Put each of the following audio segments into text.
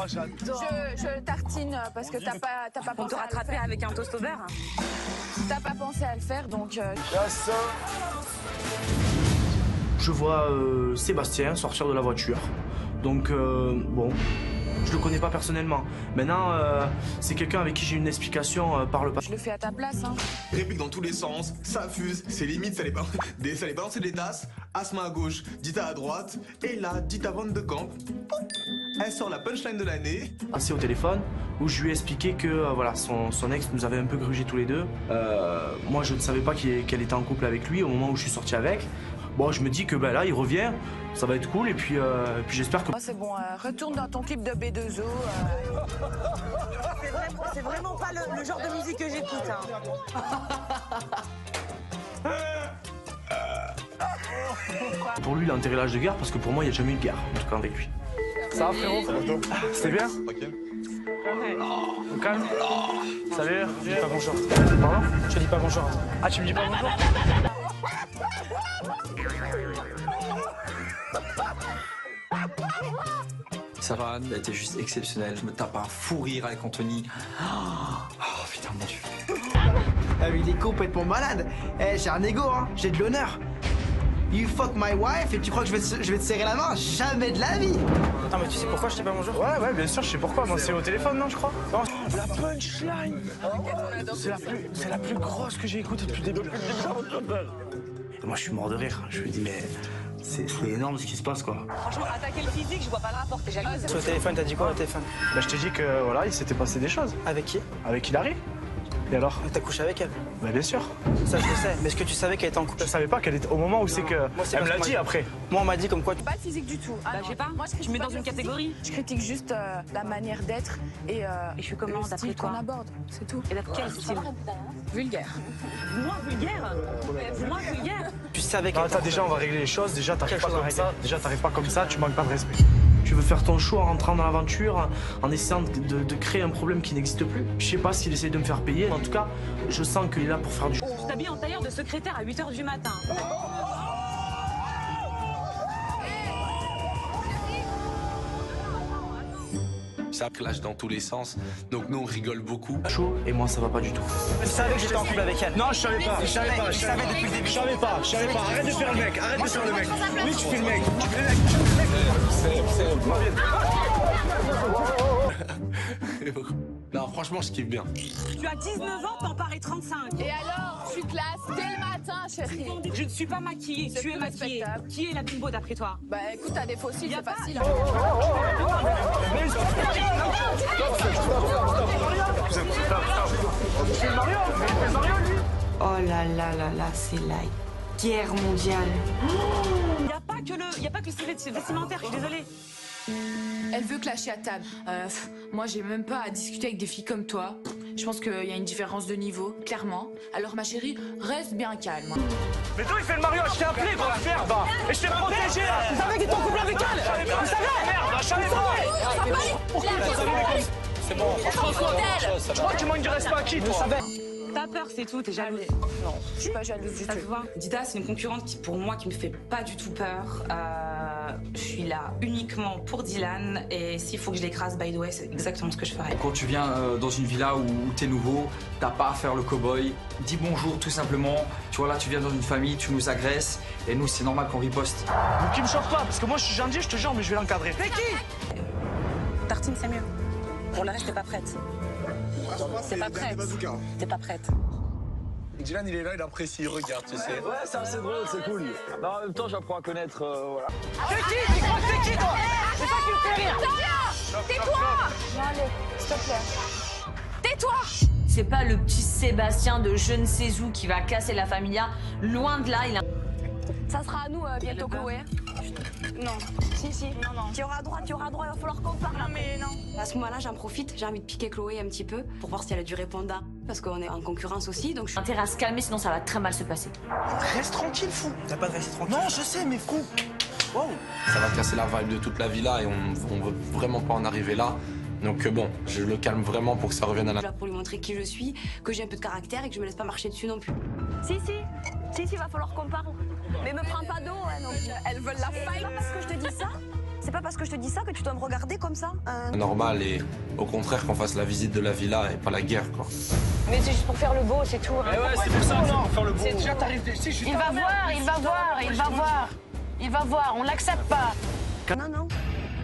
j'adore. Je tartine parce que t'as pas pensé On te rattraper avec un toast au beurre. T'as pas pensé à le faire, donc... Je vois Sébastien sortir de la voiture. Donc, bon, je le connais pas personnellement. Maintenant, c'est quelqu'un avec qui j'ai une explication par le passé. Je le fais à ta place, hein. Réplique dans tous les sens, ça fuse, c'est limite, ça les balancer des tasses. Asma à gauche, Dita à droite. Et là, Dita Van de Camp. Elle sort la punchline de l'année. Passé au téléphone, où je lui ai expliqué que voilà, son ex nous avait un peu grugé tous les deux. Moi, je ne savais pas qu'elle était en couple avec lui au moment où je suis sorti avec. Bon, je me dis que ben, là, il revient, ça va être cool, et puis j'espère que... Oh, c'est bon, retourne dans ton clip de B2O. C'est vraiment pas le genre de musique que j'écoute. Pour lui, il a enterré l'âge de guerre, parce que pour moi, il n'y a jamais eu de guerre, en tout cas avec lui. Ça va, frérot? C'était bien? Au calme? Salut? Je dis pas bonjour. Pardon? Je dis pas bonjour. Ah, tu me dis pas bonjour? Sarah a été juste exceptionnelle. Je me tape un fou rire avec Anthony. Oh putain, mon Dieu. Ah mais il est complètement malade. Eh, j'ai un ego, hein. J'ai de l'honneur. You fuck my wife et tu crois que je vais te serrer la main? Jamais de la vie. Attends, mais tu sais pourquoi je dis pas bonjour? Ouais, bien sûr, je sais pourquoi. Moi, c'est au téléphone, non, je crois? Non. La punchline! C'est la plus grosse que j'ai écoutée depuis le début. Moi, je suis mort de rire. Je me dis, mais c'est énorme ce qui se passe, quoi. Franchement, attaquer le physique, je vois pas le rapport, t'es jalouse. Sur le téléphone, t'as dit quoi au téléphone? Bah, je t'ai dit que, voilà, il s'était passé des choses. Avec qui? Avec Hilary. Et alors? T'as couché avec elle? Bah, bien sûr. Ça, je le sais. Mais est-ce que tu savais qu'elle était en couple? Je savais pas qu'elle était... Au moment où c'est que... Moi, c'est elle me parce l'a que dit après. Moi, on m'a dit comme quoi... Pas de physique du tout. Ah, Bah, non. je sais pas. Moi, Tu mets dans une le physique. catégorie. Je critique juste la manière d'être et je suis comment, le d'après style toi? qu'on aborde, c'est tout. Et d'être quel style? Vulgaire. Moins vulgaire? Moins vulgaire? Tu savais Non, qu'elle était en attends, déjà, on va régler les choses. Déjà, t'arrives pas comme ça. Déjà, t'arrives pas comme ça, tu manques pas de respect. Tu veux faire ton show en rentrant dans l'aventure, en essayant de créer un problème qui n'existe plus. Je sais pas s'il essaie de me faire payer, mais en tout cas, je sens qu'il est là pour faire du... Tu t'habilles en tailleur de secrétaire à 8h du matin. Ça clash dans tous les sens, donc nous on rigole beaucoup. Chaud, et moi ça va pas du tout. Tu savais que j'étais en couple avec elle? Non, je savais pas. Je savais depuis le début. Je savais pas. Arrête de faire le mec. Arrête de faire le mec. Oui, tu fais le mec. Tu fais le mec. Non, franchement, je kiffe bien. Tu as 19 ans, t'en parais 35. Et alors, je suis classe dès le matin, chérie. Je ne suis pas maquillée, C'est tu es plus maquillée. respectable. Qui est la bimbo d'après toi? Bah écoute, t'as des fossiles, c'est facile. Oh là là là là, c'est la guerre mondiale. Il n'y a pas que le style vestimentaire, je suis désolée. Elle veut clasher à table. Moi, j'ai même pas à discuter avec des filles comme toi. Je pense qu'il y a une différence de niveau, clairement. Alors, ma chérie, reste bien calme. Mais toi, il fait le Mario. Je t'ai appelé pour la faire, bah. Et je t'ai protégé. Tu savais qu'il était en couple avec elle? Tu savais? Merde, je savais pas. C'est bon, franchement, je crois que tu manques du respect à qui, toi? T'as peur, c'est tout, t'es jalouse. Non, je suis pas jalouse du Ça tout. se voit. Dita, c'est une concurrente qui, pour moi, qui me fait pas du tout peur. Je suis là uniquement pour Dylan et s'il faut que je l'écrase, by the way, c'est exactement ce que je ferai. Quand tu viens dans une villa où t'es nouveau, t'as pas à faire le cow-boy. Dis bonjour tout simplement. Tu vois là, tu viens dans une famille, tu nous agresses et nous c'est normal qu'on riposte. Donc il me choque pas, parce que moi je suis gentil, je te jure, mais je vais l'encadrer. Mais qui? Tartine, c'est mieux. Pour le reste, t'es pas prête. T'es pas prête. T'es pas prête. Dylan, il est là, il apprécie, il regarde, tu sais. Ouais, c'est assez drôle, c'est cool. Non, en même temps, j'apprends à connaître, voilà. C'est qui? Tu crois que c'est qui, toi? C'est ça qui me fait rire. Tais-toi! Non, allez, s'il te plaît. Tais-toi! C'est pas le petit Sébastien de je ne sais où qui va casser la familia. Loin de là, il a... Ça sera à nous bientôt, Chloé. Non. Si. Non. Tu auras droit, il va falloir qu'on parle. Non, mais non. À ce moment-là, j'en profite, j'ai envie de piquer Chloé un petit peu pour voir si elle a du répondant. Parce qu'on est en concurrence aussi, donc je suis... intérêt à se calmer, sinon ça va très mal se passer. Reste tranquille, fou. T'as pas de rester tranquille? Non, je sais, mais fou. Wow. Ça va casser la vibe de toute la villa et on veut vraiment pas en arriver là. Donc bon, je le calme vraiment pour que ça revienne à la... Là pour lui montrer qui je suis, que j'ai un peu de caractère et que je me laisse pas marcher dessus non plus. Si, va falloir qu'on parle. Mais me prends pas d'eau, non plus. Elles veulent la fight. Parce que je te dis ça, C'est pas parce que je te dis ça que tu dois me regarder comme ça. Normal et au contraire qu'on fasse la visite de la villa et pas la guerre quoi. Mais c'est juste pour faire le beau, c'est tout. Eh ouais, c'est pour ça, c'est pour faire le beau. Déjà, t'arrives. Il va voir, il va voir, il va voir. Il va voir, on l'accepte pas. Non, non.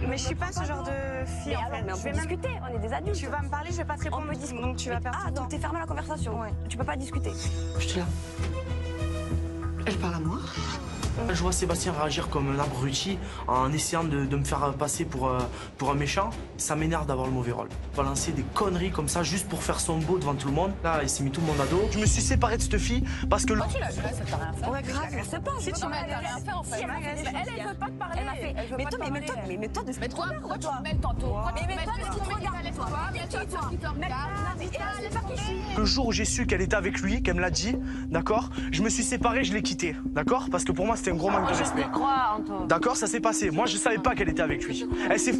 Mais je suis pas ce genre de fille. Mais on peut discuter, on est des adultes. Tu vas me parler, je vais pas te répondre. Donc tu vas perdre ton temps. Donc t'es fermé à la conversation. Ouais. Tu peux pas discuter. J'étais là. Elle parle à moi. Je vois Sébastien réagir comme un abruti en essayant de me faire passer pour un méchant. Ça m'énerve d'avoir le mauvais rôle. Balancer des conneries comme ça juste pour faire son beau devant tout le monde. Là, il s'est mis tout le monde à dos. Je me suis séparé de cette fille parce que... Tu l'as vu, ça t'a rien fait. Ouais, grave, on sait pas. Si tu m'as rien fait en fait. Elle veut pas te parler. Elle m'a fait. Mais toi, de ce que tu pourquoi tu te mêles tantôt? Mais toi, de ce qui te regarde, toi. Le jour où j'ai su qu'elle était avec lui, qu'elle me l'a dit, d'accord, je me suis séparé, je l'ai quitté, d'accord, parce que pour moi c'était un gros manque de respect. D'accord, ça s'est passé. Moi je savais pas qu'elle était avec lui. Elle s'est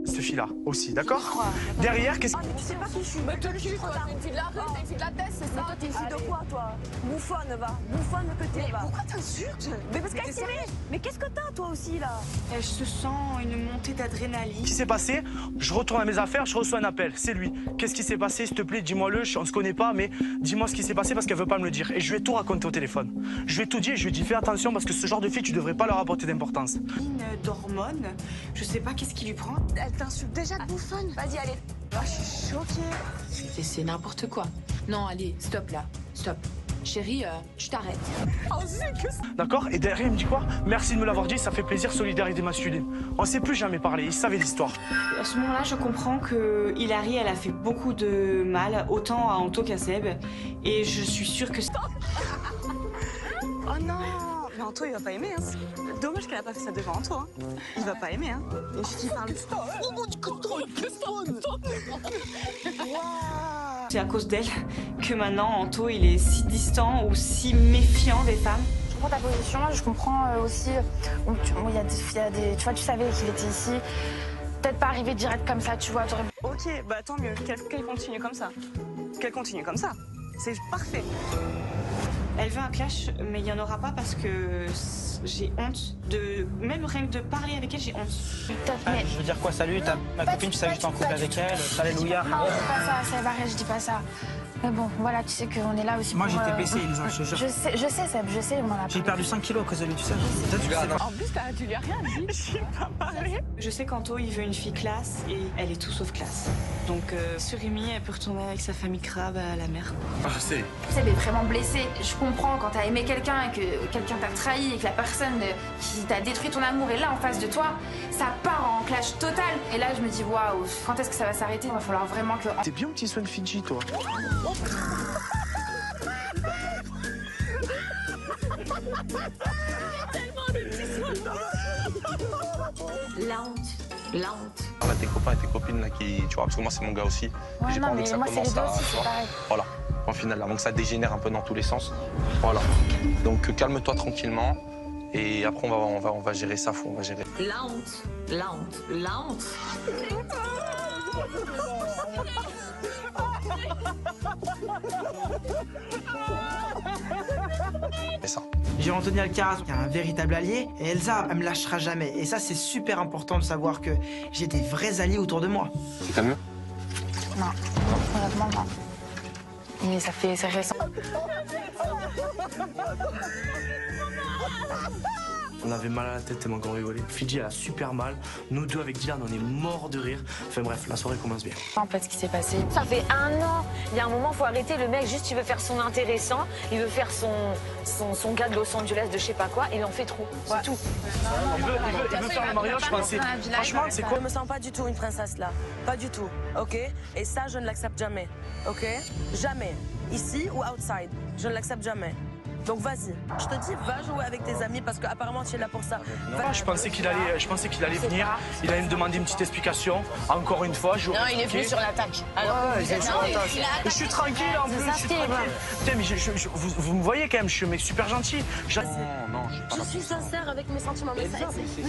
cette fille-là aussi, d'accord. Derrière, qu'est-ce que... Tu sais pas qui je suis. Mais tu es une fille de la rue, t'es une fille de la tête, c'est ça. Toi, t'es une fille de quoi, toi? Bouffonne, va. Bouffonne que t'es, va. Pourquoi t'insultes? Mais parce qu'elle s'est... Mais qu'est-ce que t'as, toi aussi, là? Je se sens une montée d'adrénaline. Qu'est-ce qui s'est passé? Je retourne à mes affaires, je reçois un appel. C'est lui. Qu'est-ce qui s'est passé? S'il te plaît, dis-moi-le. On se connaît pas, mais dis-moi ce qui s'est passé parce qu'elle veut pas me le dire. Et je lui ai tout raconté au téléphone. Je lui ai tout dit et je lui ai dit fais attention parce que ce genre de fille, tu devrais pas leur apporter d'importance. D'hormones, je sais pas qu'est-ce qui lui prend. Elle t'insulte déjà de bouffonne. Vas-y, allez. Je suis choquée. C'est n'importe quoi. Non, allez, stop là. Stop. Chérie, je t'arrête. D'accord? Et derrière, il me dit quoi? Merci de me l'avoir dit, ça fait plaisir, solidarité masculine. On s'est plus jamais parlé, il savait l'histoire. À ce moment-là, je comprends que Hilary, elle a fait beaucoup de mal, autant à Anto qu'à Seb. Et je suis sûre que... Oh non! Mais Anto, il va pas aimer, hein. Dommage qu'elle a pas fait ça devant Anto, hein. Il va pas aimer, hein. Et je t'y parle. C'est à cause d'elle que maintenant Anto, il est si distant ou si méfiant des femmes. Je comprends ta position, je comprends aussi. Il y a des, tu vois, tu savais qu'il était ici. Peut-être pas arriver direct comme ça, tu vois. Ok, bah tant mieux, qu'elle continue comme ça. Qu'elle continue comme ça. C'est parfait. Elle veut un clash, mais il n'y en aura pas parce que j'ai honte de... Même rien que de parler avec elle, j'ai honte. Je veux dire quoi, salut, ma copine, tu savais que j'étais en couple avec elle, alléluia. Non, c'est pas ça, c'est vrai, je dis pas ça. Mais bon, voilà, tu sais qu'on est là aussi Moi, pour... j'étais baissé, Elisa, je te jure. Je sais, Seb, je sais, moi, là. J'ai perdu 5 kilos à cause de lui, tu sais. En plus, tu lui as rien dit. Je pas parlé. Je sais qu'Anto, il veut une fille classe et elle est tout sauf classe. Donc, sur Rémi, elle peut retourner avec sa famille crabe à la mer. Je sais. Seb est vraiment blessé. Je comprends quand t'as aimé quelqu'un et que quelqu'un t'a trahi et que la personne qui t'a détruit ton amour est là en face de toi, ça part en clash total. Et là, je me dis, waouh, quand est-ce que ça va s'arrêter? Il va falloir vraiment que... T'es bien petit Swan Fidji, toi. La honte. La honte. On a tes copains et tes copines là qui, tu vois, parce que moi c'est mon gars aussi. Ouais, J'ai pas non, envie mais que ça moi, c'est les commence deux à, aussi, tu c'est vois. pareil. Voilà, en finale avant que ça dégénère un peu dans tous les sens. Voilà. Donc calme-toi tranquillement et après on va gérer ça, on va gérer. La honte. La honte. La honte. C'est ça. J'ai Anthony Alcaraz, qui est un véritable allié, et Elsa, elle me lâchera jamais. Et ça, c'est super important de savoir que j'ai des vrais alliés autour de moi. C'est calme? Non, honnêtement, non. Mais c'est récent. On avait mal à la tête tellement qu'on rigolait. Fidji, elle a super mal. Nous deux, avec Dylan, on est morts de rire. Enfin bref, la soirée commence bien. En fait, ce qui s'est passé. Ça fait 1 an. Il y a un moment, faut arrêter. Le mec, juste, il veut faire son intéressant. Il veut faire son gars de Los Angeles de je sais pas quoi. Et il en fait trop. C'est tout. Il veut faire le mariage, je pensais. Franchement, c'est quoi? Je me sens pas du tout une princesse, là. Pas du tout, ok? Et ça, je ne l'accepte jamais, ok? Jamais. Ici ou outside. Je ne l'accepte jamais. Donc vas-y, je te dis, va jouer avec tes amis parce qu'apparemment tu es là pour ça. Je pensais qu'il allait venir, il allait me demander une petite explication. Encore une fois, Non, il est venu sur l'attaque. Ouais, il est sur l'attaque. Je suis tranquille en plus, je suis tranquille. Putain, mais vous me voyez quand même, je suis un mec super gentil. Non, Je suis sincère avec mes sentiments, mais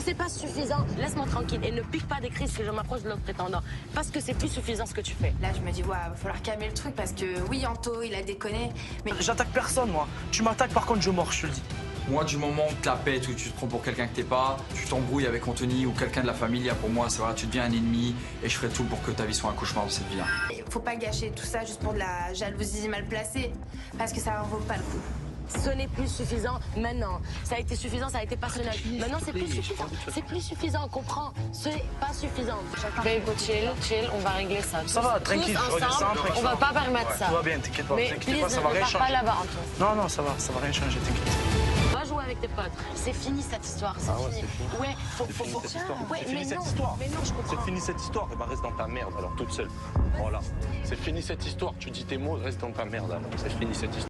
c'est pas suffisant. Laisse-moi tranquille et ne pique pas des crises que je m'approche de l'autre prétendant. Parce que c'est plus suffisant ce que tu fais. Là, je me dis, ouais, va falloir calmer le truc parce que oui, Anto, il a déconné. Mais j'attaque personne, moi. Tu m'attaques, par contre, je mords, je te le dis. Moi, du moment où tu la pètes ou tu te prends pour quelqu'un que t'es pas, tu t'embrouilles avec Anthony ou quelqu'un de la famille, pour moi, c'est voilà, tu deviens un ennemi et je ferai tout pour que ta vie soit un cauchemar dans cette vie-là. Faut pas gâcher tout ça juste pour de la jalousie mal placée, parce que ça en vaut pas le coup. Ce n'est plus suffisant maintenant. Ça a été suffisant, ça a été passionnel. Maintenant, c'est plus suffisant. C'est plus suffisant, comprends. C'est pas suffisant. Mais écoute, chill, on va régler ça. Ça va, tranquille, je regarde ça, On va pas permettre ça. Tout va bien, t'inquiète pas, Mais t'inquiète pas, ça va ne rien pars pas changer. là-bas, Antoine. Non, ça va rien changer, t'inquiète. Va jouer avec tes potes. C'est fini cette histoire, c'est fini. Ouais, faut. Ouais, C'est fini mais cette non, histoire. mais non, je comprends. C'est fini cette histoire, et bah reste dans ta merde alors toute seule. Voilà. C'est fini cette histoire, tu dis tes mots, reste dans ta merde alors. C'est fini cette histoire.